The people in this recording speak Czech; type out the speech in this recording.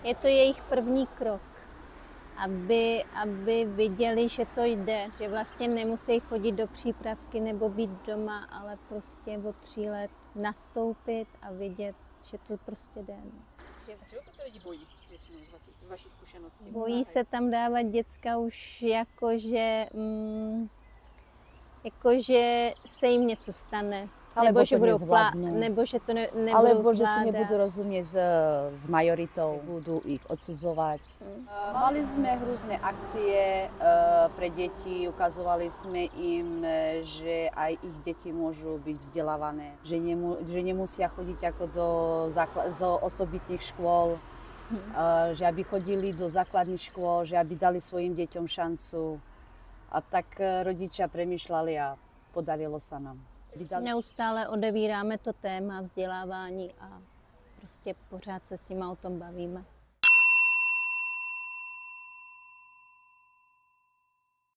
Je to jejich první krok, aby viděli, že to jde, že vlastně nemusí chodit do přípravky nebo být doma, ale prostě od 3 let nastoupit a vidět, že to prostě jde. A čeho se ty lidi bojí většinou z vaší zkušenosti? Bojí se tam dávat děcka už jakože se jim něco stane. Alebo že budou nebo že to nebudou alebo že si zvládat. nebudú rozumieť s majoritou, budú ich odsudzovať. Mali sme rôzne akcie pre deti, ukazovali sme im, že aj ich deti môžu byť vzdelávané, že nemusia chodiť ako do osobitných škôl, že aby chodili do základných škôl, že aby dali svojim deťom šancu. A tak rodičia premýšľali a podarilo sa nám. Neustále odevíráme to téma vzdělávání a prostě pořád se s nima o tom bavíme.